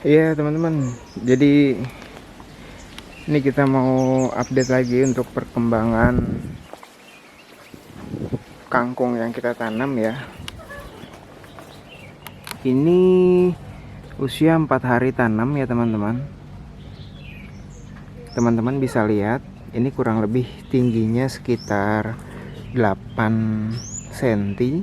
Iya teman-teman, jadi ini kita mau update lagi untuk perkembangan kangkung yang kita tanam ya. Ini usia 4 hari tanam ya teman-teman. Teman-teman bisa lihat, ini kurang lebih tingginya sekitar 8 cm.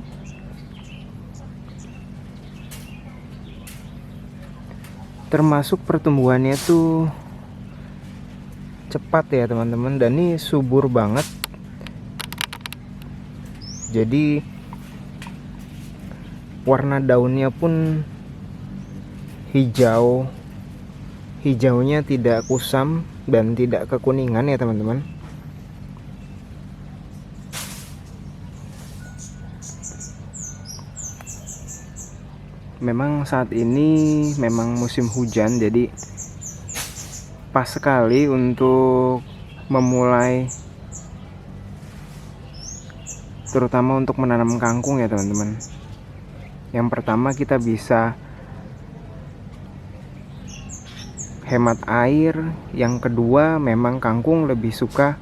Termasuk pertumbuhannya tuh cepat ya teman-teman, dan ini subur banget. Jadi warna daunnya pun hijau, hijaunya tidak kusam dan tidak kekuningan ya teman-teman. Memang saat ini memang musim hujan, jadi pas sekali untuk memulai, terutama untuk menanam kangkung ya teman-teman. Yang pertama kita bisa hemat air, yang kedua memang kangkung lebih suka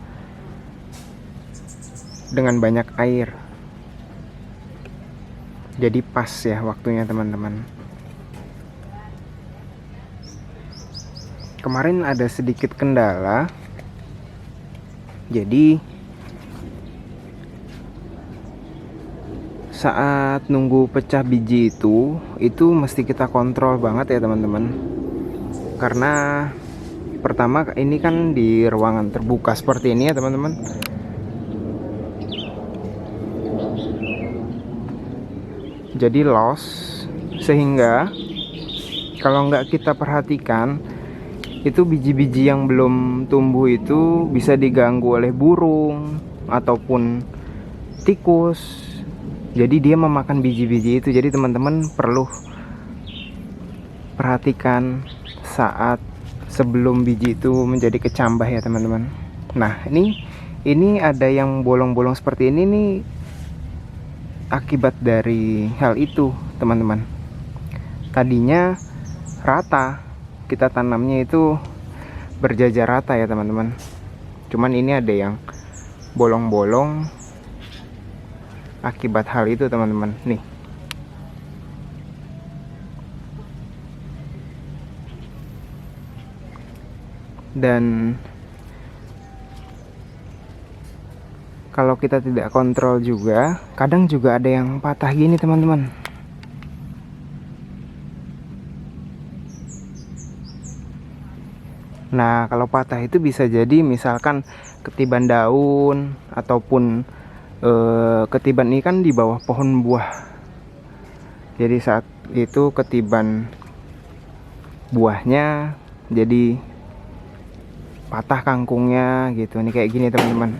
dengan banyak air. Jadi pas ya waktunya teman-teman. Kemarin ada sedikit kendala. Jadi saat nunggu pecah biji itu mesti kita kontrol banget ya teman-teman. Karena pertama ini kan di ruangan terbuka seperti ini ya teman-teman. Jadi loss, sehingga kalau nggak kita perhatikan, itu biji-biji yang belum tumbuh itu bisa diganggu oleh burung ataupun tikus. Jadi dia memakan biji-biji itu. Jadi teman-teman perlu perhatikan saat sebelum biji itu menjadi kecambah ya teman-teman. Nah ini ada yang bolong-bolong seperti ini nih, akibat dari hal itu teman-teman. Tadinya rata, kita tanamnya itu berjajar rata ya teman-teman. Cuman ini ada yang bolong-bolong akibat hal itu teman-teman. Nih, dan kalau kita tidak kontrol juga, kadang juga ada yang patah gini teman-teman. Nah kalau patah itu bisa jadi misalkan ketiban daun, ataupun ketiban ini kan di bawah pohon buah. Jadi saat itu ketiban buahnya, jadi patah kangkungnya gitu. Nih kayak gini teman-teman.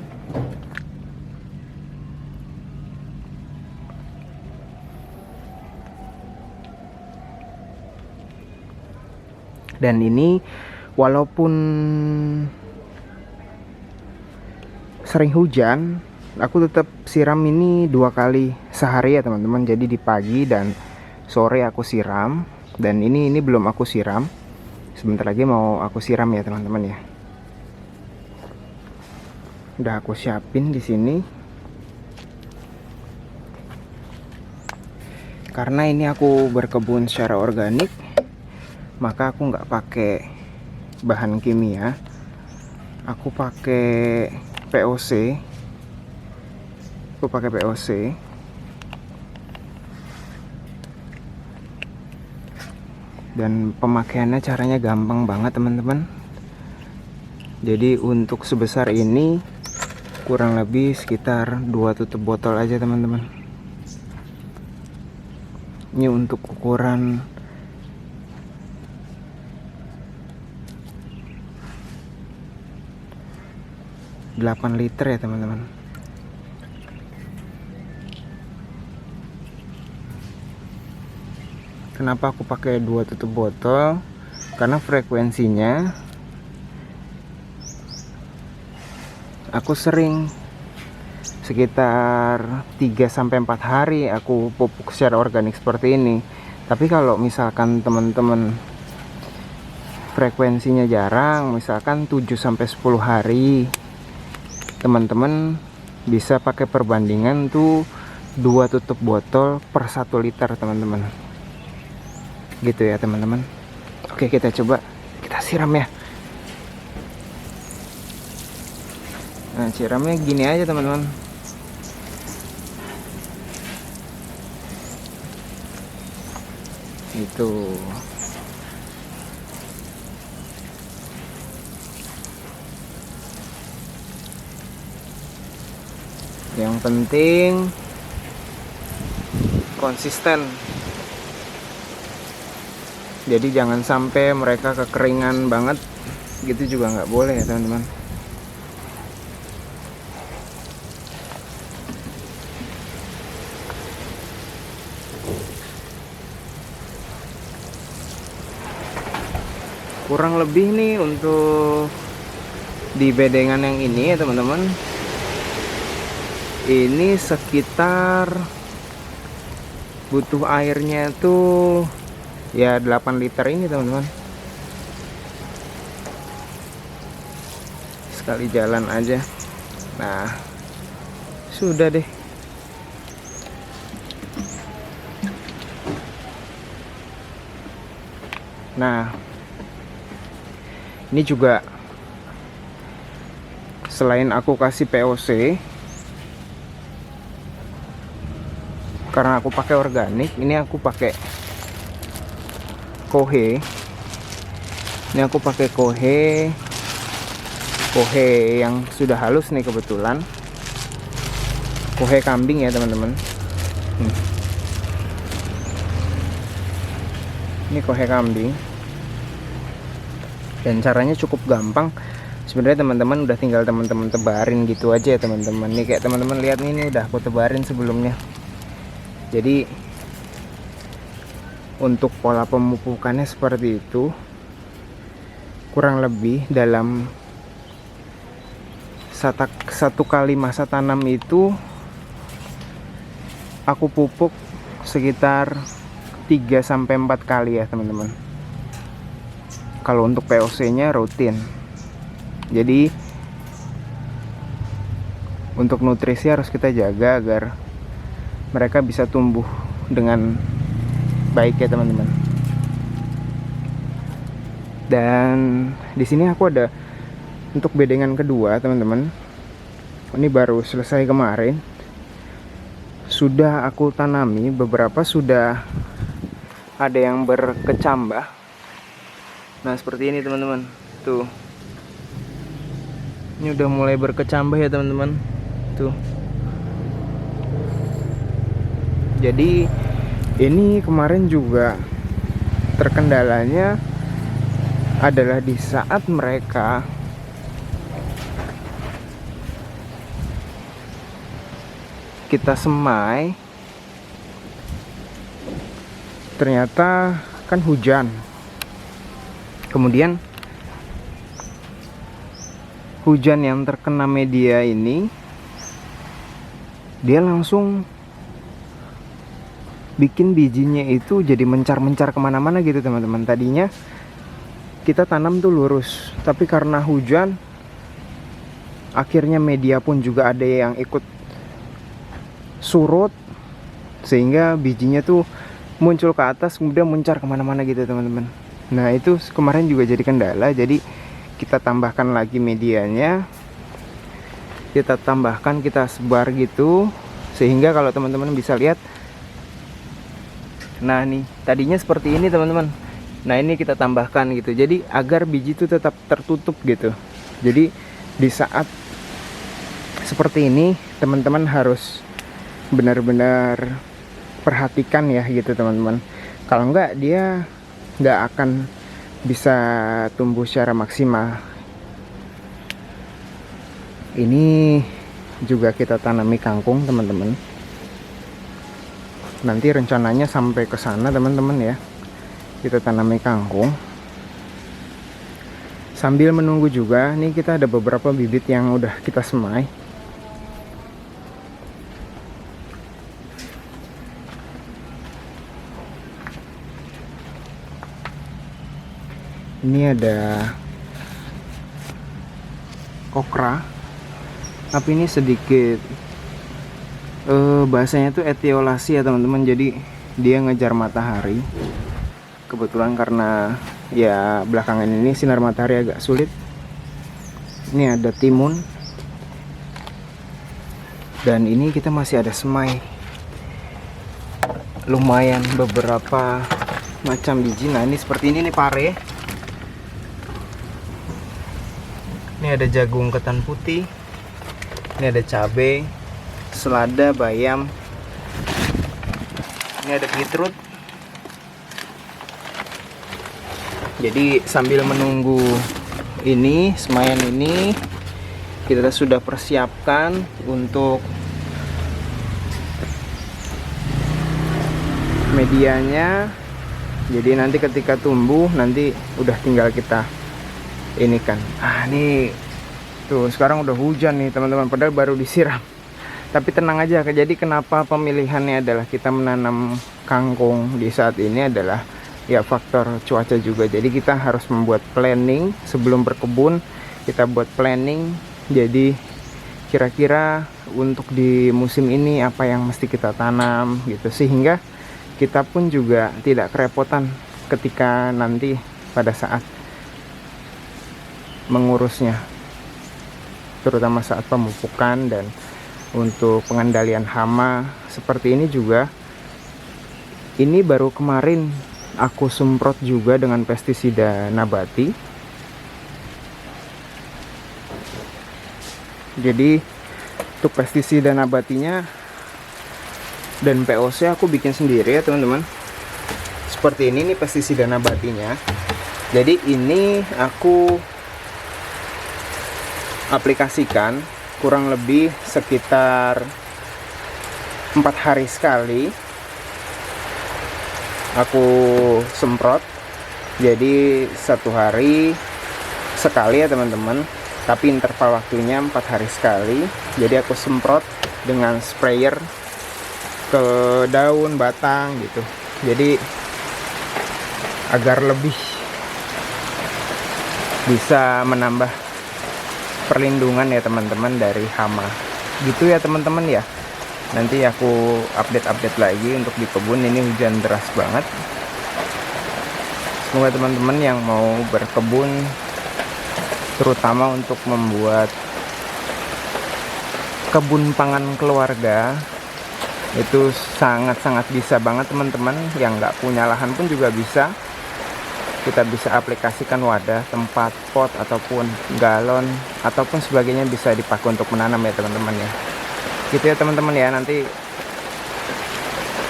Dan ini walaupun sering hujan, aku tetap siram ini 2 kali sehari ya teman-teman. Jadi di pagi dan sore aku siram. Dan ini belum aku siram. Sebentar lagi mau aku siram ya teman-teman ya. Udah aku siapin di sini. Karena ini aku berkebun secara organik, maka aku nggak pakai bahan kimia. Aku pakai POC. Dan pemakaiannya caranya gampang banget teman-teman. Jadi untuk sebesar ini kurang lebih sekitar 2 tutup botol aja teman-teman. Ini untuk ukuran 8 liter ya teman-teman. Kenapa aku pakai 2 tutup botol? Karena frekuensinya aku sering sekitar 3-4 hari aku pupuk secara organik seperti ini. Tapi kalau misalkan teman-teman frekuensinya jarang, misalkan 7-10 hari, teman-teman bisa pakai perbandingan tuh 2 tutup botol per 1 liter teman-teman, gitu ya teman-teman. Oke, kita coba kita siram ya. Nah, siramnya gini aja teman-teman. Itu yang penting konsisten, jadi jangan sampai mereka kekeringan banget gitu, juga nggak boleh ya teman-teman. Kurang lebih nih untuk di bedengan yang ini ya teman-teman, ini sekitar butuh airnya tuh ya 8 liter ini teman-teman. Sekali jalan aja. Nah, sudah deh. Nah, ini juga selain aku kasih POC, karena aku pakai organik, ini aku pakai kohe. Ini aku pakai kohe yang sudah halus nih kebetulan. Kohe kambing ya teman-teman. Ini kohe kambing. Dan caranya cukup gampang. Sebenarnya teman-teman udah tinggal teman-teman tebarin gitu aja ya teman-teman. Nih kayak teman-teman lihat nih, ini udah aku tebarin sebelumnya. Jadi untuk pola pemupukannya seperti itu, kurang lebih dalam satu kali masa tanam itu aku pupuk sekitar 3-4 kali ya teman-teman. Kalau untuk POC nya rutin. Jadi untuk nutrisi harus kita jaga agar mereka bisa tumbuh dengan baik ya teman-teman. Dan di sini aku ada untuk bedengan kedua teman-teman. Ini baru selesai kemarin. Sudah aku tanami, beberapa sudah ada yang berkecambah. Nah, seperti ini teman-teman. Tuh. Ini udah mulai berkecambah ya teman-teman. Tuh. Jadi ini kemarin juga terkendalanya adalah di saat mereka kita semai, ternyata kan hujan. Kemudian hujan yang terkena media ini, dia langsung bikin bijinya itu jadi mencar-mencar kemana-mana gitu teman-teman. Tadinya kita tanam tuh lurus, tapi karena hujan akhirnya media pun juga ada yang ikut surut, sehingga bijinya tuh muncul ke atas kemudian mencar kemana-mana gitu teman-teman. Nah, itu kemarin juga jadi kendala. Jadi kita tambahkan lagi medianya, kita tambahkan, kita sebar gitu, sehingga kalau teman-teman bisa lihat, nah nih tadinya seperti ini teman-teman. Nah, ini kita tambahkan gitu, jadi agar biji itu tetap tertutup gitu. Jadi di saat seperti ini teman-teman harus benar-benar perhatikan ya gitu teman-teman. Kalau enggak, dia nggak akan bisa tumbuh secara maksimal. Ini juga kita tanami kangkung teman-teman. Nanti rencananya sampai ke sana teman-teman ya. Kita tanami kangkung. Sambil menunggu juga, nih kita ada beberapa bibit yang udah kita semai. Ini ada okra, tapi ini sedikit bahasanya tuh etiolasi ya teman-teman. Jadi dia ngejar matahari. Kebetulan karena ya belakangan ini sinar matahari agak sulit. Ini ada timun. Dan ini kita masih ada semai. Lumayan beberapa macam biji. Nah, ini seperti ini nih pare. Ini ada jagung ketan putih. Ini ada cabai, selada, bayam. Ini ada beetroot. Jadi sambil menunggu ini semaian ini, kita sudah persiapkan untuk medianya. Jadi nanti ketika tumbuh nanti udah tinggal kita ini kan. Ini tuh sekarang udah hujan nih teman-teman, padahal baru disiram. Tapi tenang aja. Jadi kenapa pemilihannya adalah kita menanam kangkung di saat ini adalah ya faktor cuaca juga. Jadi kita harus membuat planning sebelum berkebun. Kita buat planning. Jadi kira-kira untuk di musim ini apa yang mesti kita tanam gitu, sehingga kita pun juga tidak kerepotan ketika nanti pada saat mengurusnya, terutama saat pemupukan dan untuk pengendalian hama. Seperti ini juga, ini baru kemarin aku semprot juga dengan pestisida nabati. Jadi untuk pestisida nabatinya dan POC aku bikin sendiri ya teman-teman. Seperti ini nih pestisida nabatinya. Jadi ini aku aplikasikan kurang lebih sekitar 4 hari sekali aku semprot. Jadi 1 hari sekali ya teman-teman, tapi interval waktunya 4 hari sekali. Jadi aku semprot dengan sprayer ke daun, batang gitu. Jadi agar lebih bisa menambah perlindungan ya teman-teman dari hama. Gitu ya teman-teman ya. Nanti aku update lagi untuk di kebun. Ini hujan deras banget. Semoga teman-teman yang mau berkebun, terutama untuk membuat kebun pangan keluarga, itu sangat-sangat bisa banget teman-teman. Yang nggak punya lahan pun juga bisa. Kita bisa aplikasikan wadah, tempat, pot, ataupun galon, ataupun sebagainya bisa dipakai untuk menanam ya teman-teman ya. Gitu ya teman-teman ya. Nanti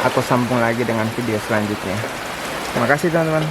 aku sambung lagi dengan video selanjutnya. Terima kasih teman-teman.